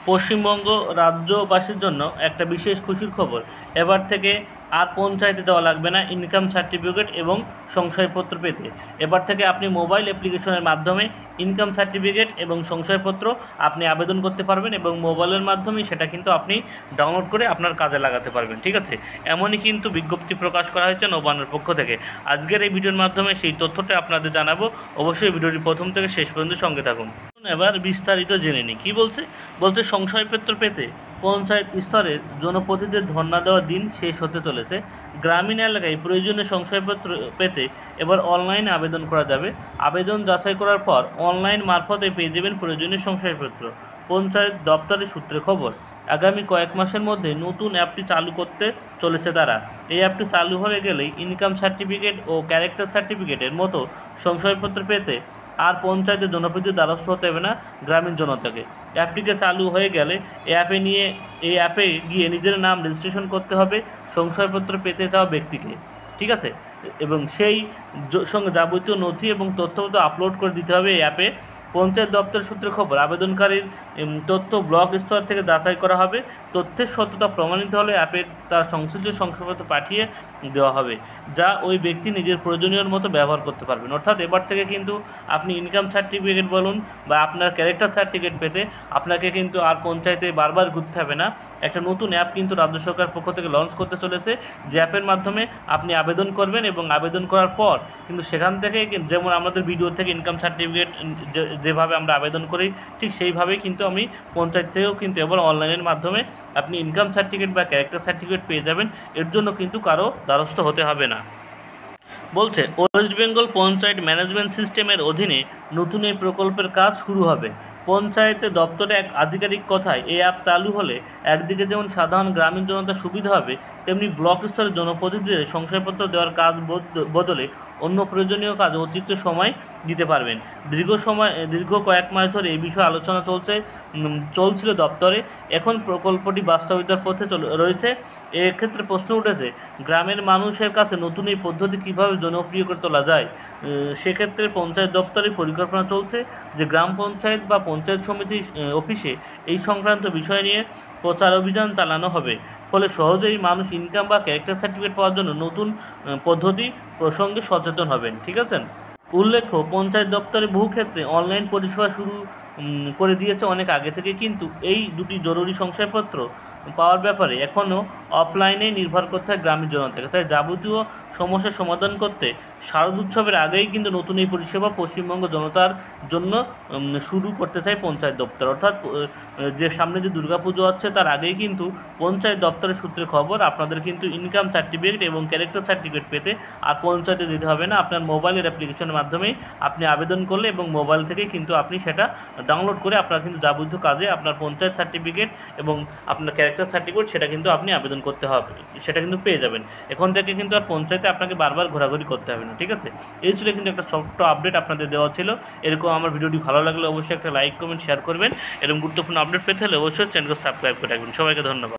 পশ্চিমবঙ্গ রাজ্যবাসীর জন্য একটা বিশেষ খুশির খবর। এবার থেকে আর পঞ্চায়েতে যাওয়া লাগবে না ইনকাম সার্টিফিকেট এবং সংশয়পত্র পেতে। এবার থেকে আপনি মোবাইল অ্যাপ্লিকেশনের মাধ্যমে ইনকাম সার্টিফিকেট এবং সংশয়পত্র আপনি আবেদন করতে পারবেন এবং মোবাইলের মাধ্যমেই সেটা কিন্তু আপনি ডাউনলোড করে আপনার কাজে লাগাতে পারবেন। ঠিক আছে, এমনই কিন্তু বিজ্ঞপ্তি প্রকাশ করা হয়েছে নবান্নের পক্ষ থেকে। আজকের এই ভিডিওর মাধ্যমে সেই তথ্যটা আপনাদের জানাবো। অবশ্যই ভিডিওটি প্রথম থেকে শেষ পর্যন্ত সঙ্গে থাকুন। এবার বিস্তারিত জেনে নিই কী বলছে সংশয়পত্র পেতে পঞ্চায়েত স্তরের জনপ্রতিনিধিদের ধর্ণা দেওয়ার দিন শেষ হতে চলেছে। গ্রামীণ এলাকায় প্রয়োজনীয় সংশয়পত্র পেতে এবার অনলাইনে আবেদন করা যাবে। আবেদন যাচাই করার পর অনলাইন মারফতে পেয়ে যাবেন প্রয়োজনীয় সংশয়পত্র। পঞ্চায়েত দপ্তরের সূত্রে খবর, আগামী কয়েক মাসের মধ্যে নতুন অ্যাপটি চালু করতে চলেছে তারা। এই অ্যাপটি চালু হয়ে গেলেই ইনকাম সার্টিফিকেট ও ক্যারেক্টার সার্টিফিকেটের মতো সংশয়পত্র পেতে আর পঞ্চায়েতের জনপ্রতিনিধির দ্বারস্থ হতে হবে না গ্রামীণ জনতাকে। অ্যাপটিকে চালু হয়ে গেলে এই অ্যাপে গিয়ে নিজের নাম রেজিস্ট্রেশন করতে হবে সংশয়পত্র পেতে চাওয়া ব্যক্তিকে। ঠিক আছে, এবং সেই সঙ্গে যাবতীয় নথি এবং তথ্যপত্র আপলোড করে দিতে হবে এই অ্যাপে। পঞ্চায়েত দপ্তর সূত্রে খবর, আবেদনকারীর তথ্য ব্লক স্তর থেকে যাচাই করা হবে। তথ্যের সত্যতা প্রমাণিত হলে অ্যাপের তার সংশ্লিষ্ট সংশয়পত্র পাঠিয়ে দেওয়া হবে, যা ওই ব্যক্তি নিজের প্রয়োজনীয় মতো ব্যবহার করতে পারবেন। অর্থাৎ এবার থেকে কিন্তু আপনি ইনকাম সার্টিফিকেট বলুন বা আপনার ক্যারেক্টার সার্টিফিকেট পেতে আপনাকে কিন্তু আর পঞ্চায়েতে বারবার ঘুরতে হবে না। একটা নতুন অ্যাপ কিন্তু রাজ্য সরকার পক্ষ থেকে লঞ্চ করতে চলেছে, যে অ্যাপের মাধ্যমে আপনি আবেদন করবেন এবং আবেদন করার পর কিন্তু সেখান থেকে যেমন আমাদের ভিডিও থেকে ইনকাম সার্টিফিকেট যেভাবে আমরা আবেদন করি ঠিক সেইভাবেই কিন্তু আমি পঞ্চায়েত থেকেও কিন্তু এবার অনলাইনের মাধ্যমে আপনি ইনকাম সার্টিফিকেট বা ক্যারেক্টার সার্টিফিকেট পেয়ে যাবেন। এর জন্য কিন্তু কারো দ্বারস্থ হতে হবে না। বলছে ওয়েস্ট বেঙ্গল পঞ্চায়েত ম্যানেজমেন্ট সিস্টেমের অধীনে নতুন এই প্রকল্পের কাজ শুরু হবে। পঞ্চায়েতে দপ্তরে এক আধিকারিক কথায় এই অ্যাপ চালু হলে একদিকে যেমন সাধারণ গ্রামীণ জনতার সুবিধা হবে, তেমনি ব্লক স্তরের জনপ্রতিনিধিদের সংশয়পত্র দেওয়ার কাজ বদলে অন্য প্রয়োজনীয় কাজ অতিরিক্ত সময় দিতে পারবেন। দীর্ঘ কয়েক মাস ধরে এই বিষয়ে আলোচনা চলছিল দপ্তরে। এখন প্রকল্পটি বাস্তবিকতার পথে রয়েছে। এক্ষেত্রে প্রশ্ন উঠেছে, গ্রামের মানুষের কাছে নতুন এই পদ্ধতি কীভাবে জনপ্রিয় করে তোলা যায়। সেক্ষেত্রে পঞ্চায়েত দপ্তরের পরিকল্পনা চলছে যে গ্রাম পঞ্চায়েত বা পঞ্চায়েত সমিতি অফিসে এই সংক্রান্ত বিষয় নিয়ে প্রচার অভিযান চালানো হবে। ফলে সহজেই মানুষ ইনকাম বা ক্যারেক্টার সার্টিফিকেট পাওয়ার জন্য নতুন পদ্ধতি প্রসঙ্গে সচেতন হবেন। ঠিক আছে, উল্লেখ্য পঞ্চায়েত দপ্তরে বহু ক্ষেত্রে অনলাইন পরিষেবা শুরু করে দিয়েছে অনেক আগে থেকে, কিন্তু এই দুটি জরুরি সংশয়পত্র পাওয়ার ব্যাপারে এখনও অফলাইনে নির্ভর করতে হয় গ্রামীণ জনতাকে। তাই যাবতীয় সমস্যার সমাধান করতে শারদ উৎসবের আগেই কিন্তু নতুন এই পরিষেবা পশ্চিমবঙ্গ জনতার জন্য শুরু করতে চায় পঞ্চায়েত দপ্তর। অর্থাৎ যে সামনে যে দুর্গাপুজো আছে তার আগেই কিন্তু পঞ্চায়েত দপ্তরের সূত্রে খবর আপনাদের কিন্তু ইনকাম সার্টিফিকেট এবং ক্যারেক্টার সার্টিফিকেট পেতে আর পঞ্চায়েতে দিতে হবে না। আপনার মোবাইলের অ্যাপ্লিকেশনের মাধ্যমেই আপনি আবেদন করলে এবং মোবাইল থেকেই কিন্তু আপনি সেটা ডাউনলোড করে আপনার কিন্তু যাবতীয় কাজে আপনার পঞ্চায়েত সার্টিফিকেট এবং আপনার ক্যারেক্টার সার্টিফিকেট সেটা কিন্তু আপনি আবেদন করতে হবে, সেটা কিন্তু পেয়ে যাবেন। এখন থেকে কিন্তু আর পঞ্চায়েতে আপনাকে বারবার ঘোরাঘুরি করতে হবে না। ঠিক আছে, এই ছিল কিন্তু একটা ছোট্ট আপডেট আপনাদের দেওয়া ছিল। এরকম আমার ভিডিওটি ভালো লাগলে অবশ্যই একটা লাইক কমেন্ট শেয়ার করবেন এবং গুরুত্বপূর্ণ আপডেট পেতে হলে অবশ্যই চ্যানেলকে সাবস্ক্রাইব করে রাখবেন। সবাইকে ধন্যবাদ।